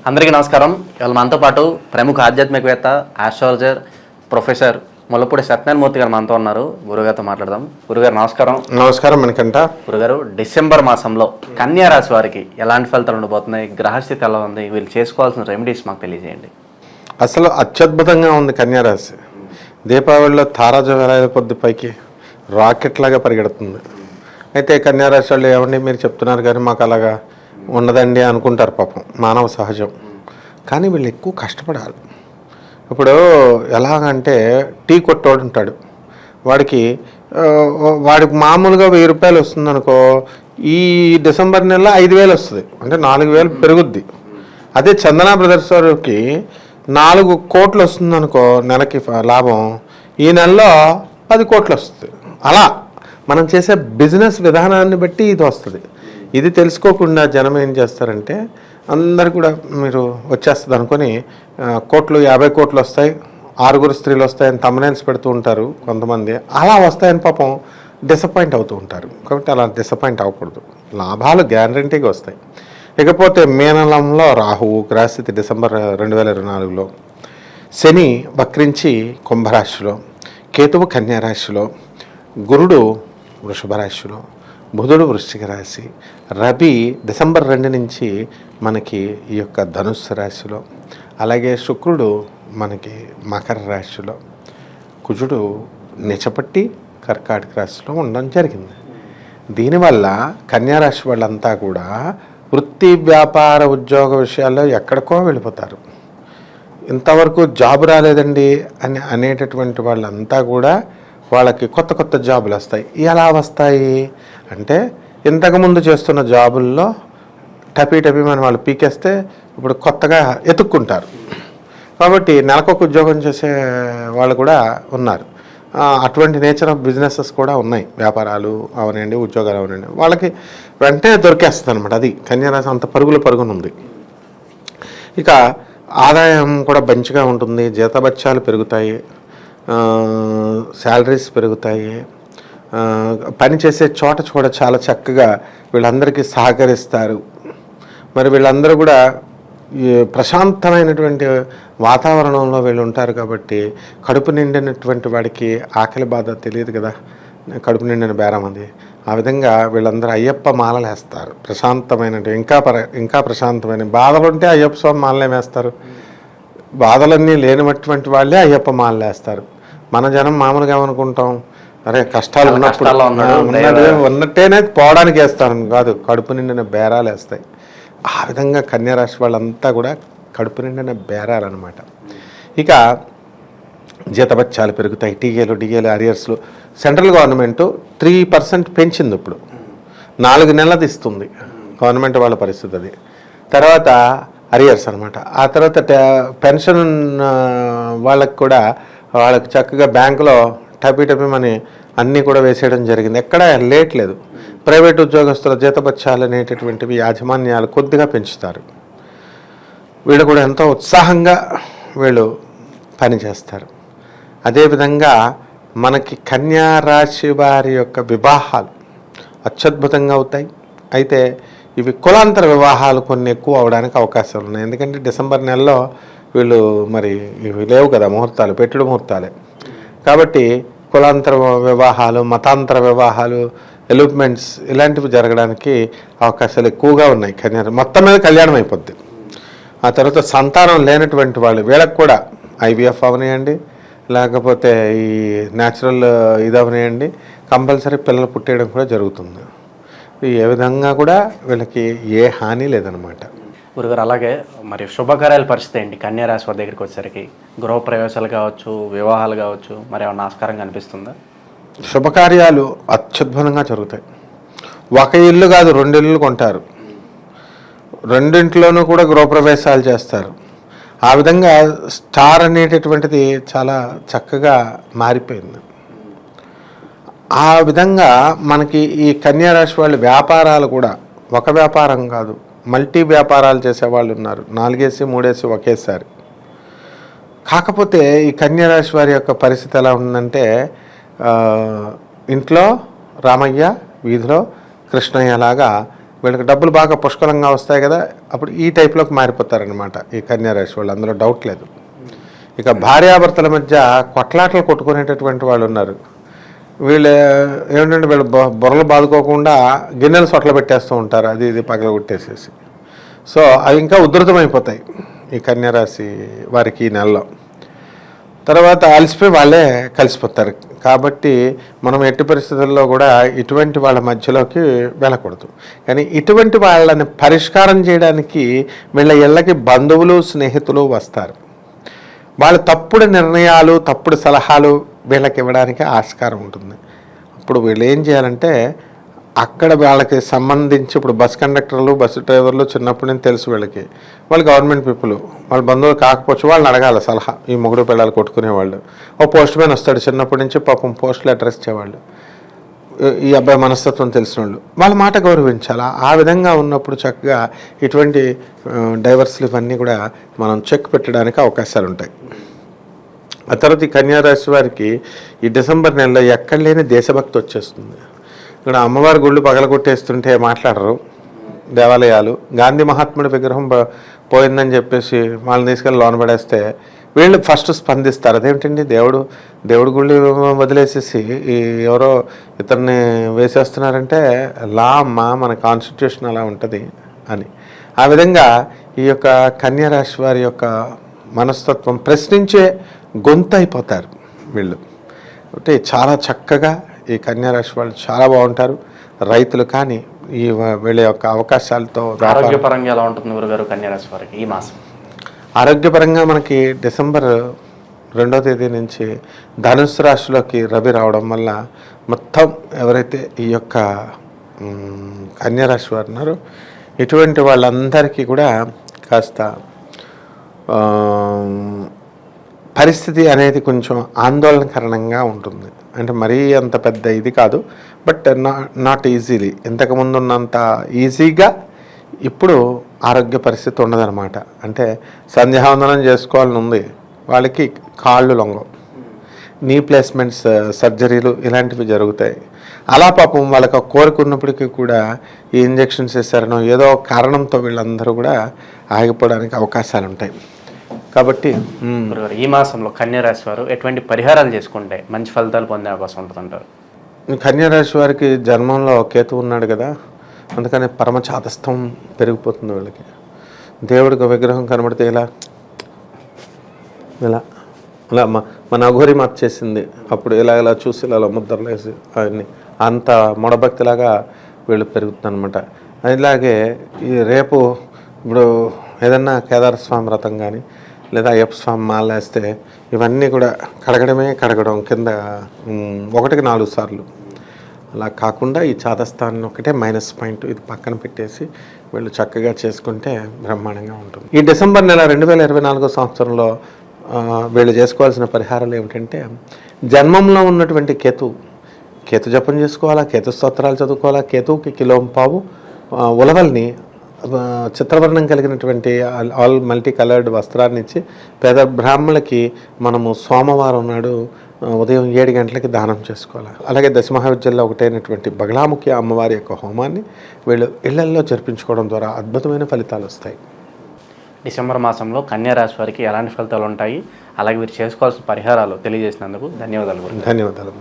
అందరికీ నమస్కారం. ఇవాళ మనతో పాటు ప్రముఖ ఆధ్యాత్మికవేత్త, ఆస్ట్రాలజర్, ప్రొఫెసర్ ముల్లపూడి సత్యనారాయణమూర్తి గారు మనతో ఉన్నారు. గురుగారితో మాట్లాడదాం. గురుగారు నమస్కారం. నమస్కారం మనకంట. గురుగారు, డిసెంబర్ మాసంలో కన్యా రాశి వారికి ఎలాంటి ఫలితాలు ఉండబోతున్నాయి? గ్రహస్థితి ఎలా ఉంది? వీళ్ళు చేసుకోవాల్సిన రెమెడీస్ మాకు తెలియజేయండి. అసలు అత్యద్భుతంగా ఉంది కన్యారాశి. దీపావళిలో తారాజవేళ కొద్ది పైకి రాకెట్ లాగా పరిగెడుతుంది. అయితే కన్యారాశి వాళ్ళు ఏమండి మీరు చెప్తున్నారు కానీ మాకు అలాగా ఉండదండి అనుకుంటారు. పాపం మానవ సహజం. కానీ వీళ్ళు ఎక్కువ కష్టపడాలి. ఇప్పుడు ఎలాగంటే టీ కొట్టోడు ఉంటాడు, వాడికి మామూలుగా 1000 రూపాయలు వస్తుంది అనుకో, ఈ డిసెంబర్ నెలలో 5000 వస్తుంది, అంటే 4000 పెరుగుద్ది. అదే చందనా బ్రదర్స్ వారికి 4 కోట్లు వస్తుంది అనుకో నెలకి లాభం, ఈ నెలలో 10 కోట్లు వస్తుంది. అలా మనం చేసే బిజినెస్ విధానాన్ని బట్టి ఇది వస్తుంది. ఇది తెలుసుకోకుండా జనం ఏం చేస్తారంటే అందరు కూడా మీరు వచ్చేస్తుంది అనుకొని కోట్లు 50 కోట్లు వస్తాయి, 6 స్త్రీలు వస్తాయని తమ్నైల్స్ పెడుతూ ఉంటారు కొంతమంది. అలా వస్తాయని పాపం డిసప్పాయింట్ అవుతూ ఉంటారు. కాబట్టి అలా డిసప్పాయింట్ అవ్వకూడదు. లాభాలు గ్యారంటీగా వస్తాయి. ఇకపోతే మీనలంలో రాహువు గ్రహస్థితి డిసెంబర్ 2024లో, శని వక్రించి కుంభరాశిలో, కేతువు కన్యారాశిలో, గురుడు వృషభ రాశిలో, బుధుడు వృశ్చిక రాశి, రవి డిసెంబర్ 2 నుంచి మనకి ఈ యొక్క ధనుస్సు రాశిలో, అలాగే శుక్రుడు మనకి మకర రాశిలో, కుజుడు నిచపట్టి కర్కాటక రాశిలో ఉండడం జరిగింది. దీనివల్ల కన్యారాశి వాళ్ళంతా కూడా వృత్తి వ్యాపార ఉద్యోగ విషయాల్లో ఎక్కడికో వెళ్ళిపోతారు. ఇంతవరకు జాబ్ రాలేదండి అని అనేటటువంటి వాళ్ళంతా కూడా వాళ్ళకి కొత్త కొత్త జాబులు వస్తాయి. ఎలా వస్తాయి అంటే ఇంతకుముందు చేస్తున్న జాబుల్లో టపీ మన వాళ్ళు పీకేస్తే ఇప్పుడు కొత్తగా ఎతుక్కుంటారు. కాబట్టి నెలకొక ఉద్యోగం చేసే వాళ్ళు కూడా ఉన్నారు. అటువంటి నేచర్ ఆఫ్ బిజినెసెస్ కూడా ఉన్నాయి. వ్యాపారాలు అవనండి, ఉద్యోగాలు అవనండి, వాళ్ళకి వెంటనే దొరికేస్తుంది అనమాట. అది కన్యారాశి అంత పరుగునుంది. ఇక ఆదాయం కూడా మంచిగా ఉంటుంది. జీతభత్యాలు పెరుగుతాయి, శాలరీస్ పెరుగుతాయి. పనిచేసే చోట కూడా చాలా చక్కగా వీళ్ళందరికీ సహకరిస్తారు. మరి వీళ్ళందరూ కూడా ప్రశాంతమైనటువంటి వాతావరణంలో వీళ్ళు ఉంటారు. కాబట్టి కడుపు నిండినటువంటి వాడికి ఆకలి బాధ తెలియదు కదా, కడుపు నిండిన బేరం అది. ఆ విధంగా వీళ్ళందరూ అయ్యప్ప మాలలు వేస్తారు. ఇంకా ప్రశాంతమైన బాధలు ఉంటే అయ్యప్ప స్వామి మాలలే వేస్తారు. బాధలన్నీ లేనిటువంటి వాళ్ళే అయ్యప్ప మాలలు వేస్తారు. మన జనం మామూలుగా ఏమనుకుంటాం, అరే కష్టాలు ఉన్నప్పుడు ఉన్నట్టేనే పోవడానికి వేస్తాను కాదు, కడుపు నిండిన బేరాలు వేస్తాయి. ఆ విధంగా కన్యారాశి వాళ్ళంతా కూడా కడుపు నిండిన బేరాలు అనమాట. ఇక జీతభత్యాలు పెరుగుతాయి. డిఏలు అరియర్స్లు సెంట్రల్ గవర్నమెంట్ 3% పెంచింది. ఇప్పుడు 4 నెలలది ఇస్తుంది గవర్నమెంట్ వాళ్ళ పరిస్థితి అది. తర్వాత అరియర్స్ అనమాట. ఆ తర్వాత పెన్షన్ వాళ్ళకి కూడా వాళ్ళకి చక్కగా బ్యాంకులో టపీ మనీ అన్నీ కూడా వేసేయడం జరిగింది. ఎక్కడ లేట్ లేదు. ప్రైవేట్ ఉద్యోగస్తుల జీతభత్యాలు అనేటటువంటివి యాజమాన్యాలు కొద్దిగా పెంచుతారు. వీళ్ళు కూడా ఎంతో ఉత్సాహంగా వీళ్ళు పనిచేస్తారు. అదేవిధంగా మనకి కన్యా రాశి వారి యొక్క వివాహాలు అత్యద్భుతంగా అవుతాయి. అయితే ఇవి కులాంతర వివాహాలు కొన్ని ఎక్కువ అవడానికి అవకాశాలు ఉన్నాయి. ఎందుకంటే డిసెంబర్ నెలలో వీళ్ళు మరి ఇవి లేవు కదా ముహూర్తాలు, పెట్టుడు ముహూర్తాలే. కాబట్టి కులాంతర వివాహాలు, మతాంతర వివాహాలు, ఎలూప్మెంట్స్ ఇలాంటివి జరగడానికి అవకాశాలు ఎక్కువగా ఉన్నాయి. మొత్తం మీద కళ్యాణం అయిపోద్ది. ఆ తర్వాత సంతానం లేనటువంటి వాళ్ళు వీళ్ళకి కూడా IVF అవనియండి, లేకపోతే ఈ న్యాచురల్ ఇది అవనియండి, కంపల్సరీ పిల్లలు పుట్టేయడం కూడా జరుగుతుంది. ఏ విధంగా కూడా వీళ్ళకి ఏ హాని లేదనమాట. గురుగారు, అలాగే మరి శుభకార్యాల పరిస్థితి ఏంటి? కన్యారాశి వారి దగ్గరికి వచ్చేసరికి గృహప్రవేశాలు కావచ్చు, వివాహాలు కావచ్చు, మరి ఏమన్నా ఆస్కారంగా అనిపిస్తుందా? శుభకార్యాలు అత్యద్భుతంగా జరుగుతాయి. ఒక ఇల్లు కాదు 2 ఇళ్ళు కొంటారు, 2ఇంట్లోనూ కూడా గృహప్రవేశాలు చేస్తారు. ఆ విధంగా స్టార్ అనేటటువంటిది చాలా చక్కగా మారిపోయింది. ఆ విధంగా మనకి ఈ కన్యారాశి వాళ్ళ వ్యాపారాలు కూడా ఒక వ్యాపారం కాదు, మల్టీ వ్యాపారాలు చేసేవాళ్ళు ఉన్నారు. 4 ఏసి 3 ఏసి ఒకేసారి. కాకపోతే ఈ కన్యారాశి వారి యొక్క పరిస్థితి ఎలా ఉందంటే, ఇంట్లో రామయ్య వీధిలో కృష్ణయ్య లాగా వీళ్ళకి డబ్బులు బాగా పుష్కలంగా వస్తాయి కదా, అప్పుడు ఈ టైప్లోకి మారిపోతారనమాట ఈ కన్యారాశి వాళ్ళు, అందులో డౌట్ లేదు. ఇక భార్యాభర్తల మధ్య కొట్లాటలు కొట్టుకునేటటువంటి వాళ్ళు ఉన్నారు. వీళ్ళు ఏమిటంటే వీళ్ళు బుర్రలు బాదుకోకుండా గిన్నెలు సొట్ల పెట్టేస్తూ ఉంటారు, అది ఇది పగలగొట్టేసేసి. సో అవి ఇంకా ఉధృతమైపోతాయి ఈ కన్యారాశి వారికి ఈ నెలలో. తర్వాత అలసిపోయి వాళ్ళే కలిసిపోతారు. కాబట్టి మనం ఎట్టి పరిస్థితుల్లో కూడా ఇటువంటి వాళ్ళ మధ్యలోకి వెళ్ళకూడదు. కానీ ఇటువంటి వాళ్ళని పరిష్కారం చేయడానికి వీళ్ళ ఇళ్ళకి బంధువులు స్నేహితులు వస్తారు. వాళ్ళ తప్పుడు నిర్ణయాలు తప్పుడు సలహాలు వీళ్ళకి ఇవ్వడానికి ఆస్కారం ఉంటుంది. అప్పుడు వీళ్ళు ఏం చేయాలంటే అక్కడ వాళ్ళకి సంబంధించి, ఇప్పుడు బస్ కండక్టర్లు బస్సు డ్రైవర్లు చిన్నప్పటి నుంచి తెలుసు వీళ్ళకి, వాళ్ళు గవర్నమెంట్ పీపుల్, వాళ్ళ బంధువులు కాకపోవచ్చు, వాళ్ళని అడగాలి సలహా. ఈ మొగుడు పిల్లలు కొట్టుకునేవాళ్ళు, ఓ పోస్ట్ మ్యాన్ వస్తాడు చిన్నప్పటి నుంచి పాపం పోస్టులు అడ్రస్ ఇచ్చేవాళ్ళు, ఈ అబ్బాయి మనస్తత్వం తెలిసిన వాళ్ళు, వాళ్ళ మాట గౌరవించాలి. ఆ విధంగా ఉన్నప్పుడు చక్కగా ఇటువంటి డైవర్స్లు ఇవన్నీ కూడా మనం చెక్ పెట్టడానికి అవకాశాలు ఉంటాయి. ఆ తర్వాత ఈ కన్యారాశి వారికి ఈ డిసెంబర్ నెలలో ఎక్కడ లేని దేశభక్తి వచ్చేస్తుంది. ఇక్కడ అమ్మవారి గుళ్ళు పగలగొట్టేస్తుంటే మాట్లాడరు, దేవాలయాలు గాంధీ మహాత్ముడి విగ్రహం పోయిందని చెప్పేసి వాళ్ళని తీసుకెళ్ళి లోన పడేస్తే వీళ్ళు ఫస్ట్ స్పందిస్తారు. అదేమిటండి దేవుడి గుళ్ళు వదిలేసేసి ఎవరో ఇతన్ని వేసేస్తున్నారంటే లా అమ్మ, మన కాన్స్టిట్యూషన్ అలా ఉంటుంది అని. ఆ విధంగా ఈ యొక్క కన్యారాశి వారి యొక్క మనస్తత్వం ప్రశ్నించే గొంతు అయిపోతారు వీళ్ళు. అంటే చాలా చక్కగా ఈ కన్యారాశి వాళ్ళు చాలా బాగుంటారు. రైతులు కానీ ఈ వీళ్ళ యొక్క అవకాశాలతో ఆరోగ్యపరంగా ఎలా ఉంటుంది గురుగారు కన్యారాశి వారికి ఈ మాసం? ఆరోగ్యపరంగా మనకి డిసెంబర్ 2వ తేదీ నుంచి ధనుస్సు రాశిలోకి రవి రావడం వల్ల మొత్తం ఎవరైతే ఈ యొక్క కన్యారాశి వారు ఉన్నారో ఇటువంటి వాళ్ళందరికీ కూడా కాస్త పరిస్థితి అనేది కొంచెం ఆందోళనకరంగా ఉంటుంది. అంటే మరీ అంత పెద్ద ఇది కాదు, బట్ నాట్ ఈజీలీ, ఇంతకుముందు ఉన్నంత ఈజీగా ఇప్పుడు ఆరోగ్య పరిస్థితి ఉండదన్నమాట. అంటే సంధ్యావందనం చేసుకోవాలని ఉంది వాళ్ళకి, కాళ్ళు లొంగవు, నీ ప్లేస్మెంట్స్ సర్జరీలు ఇలాంటివి జరుగుతాయి. అలా పాపం వాళ్ళకి కోరుకున్నప్పటికీ కూడా ఈ ఇంజెక్షన్స్ వేసారనో ఏదో కారణంతో వీళ్ళందరూ కూడా ఆగిపోవడానికి అవకాశాలు ఉంటాయి. కాబట్టి ఈ మాసంలో కన్యారాశి వారు ఎటువంటి పరిహారాలు చేసుకుంటే మంచి ఫలితాలు పొందే అవకాశం ఉంటుందంటారు? కన్యారాశి వారికి జన్మంలో కేతు ఉన్నాడు కదా, అందుకని పరమచాతస్థం పెరిగిపోతుంది వీళ్ళకి. దేవుడికి విగ్రహం కనబడితే ఇలా ఇలా ఇలా మన అఘోరి మాత చేసింది, అప్పుడు ఇలా చూసి ఇలా ముద్రలు వేసి అవన్నీ అంత మొడభక్తిలాగా వీళ్ళు పెరుగుతుంది అనమాట. ఇలాగే ఈ రేపు ఇప్పుడు ఏదన్నా కేదార స్వామి వ్రతం కానీ లేదా అయ్యప్ప స్వామి మాల వేస్తే ఇవన్నీ కూడా కడగడం కింద 1-4 సార్లు. అలా కాకుండా ఈ చాతస్థానం ఒకటే మైనస్ పాయింట్, ఇది పక్కన పెట్టేసి వీళ్ళు చక్కగా చేసుకుంటే బ్రహ్మాండంగా ఉంటుంది. ఈ డిసెంబర్ నెల 2024 సంవత్సరంలో వీళ్ళు చేసుకోవాల్సిన పరిహారాలు ఏమిటంటే, జన్మంలో ఉన్నటువంటి కేతు జపం చేసుకోవాలా, కేతు స్తోత్రాలు చదువుకోవాలా, కేతువుకి కిలోంపావు ఉలవల్ని చిత్రవర్ణం కలిగినటువంటి ఆల్ మల్టీ కలర్డ్ వస్త్రాన్ని ఇచ్చి పేద బ్రాహ్మణులకి మనము సోమవారం నాడు ఉదయం 7 గంటలకి దానం చేసుకోవాలి. అలాగే దశమహావిద్యల్లో ఒకటైనటువంటి బగలాముఖి అమ్మవారి యొక్క హోమాన్ని వీళ్ళు ఇళ్లల్లో జరిపించుకోవడం ద్వారా అద్భుతమైన ఫలితాలు వస్తాయి. డిసెంబర్ మాసంలో కన్యారాశి వారికి ఎలాంటి ఫలితాలు ఉంటాయి, అలాగే వీరు చేసుకోవాల్సిన పరిహారాలు తెలియజేసినందుకు ధన్యవాదాలు. ధన్యవాదాలు.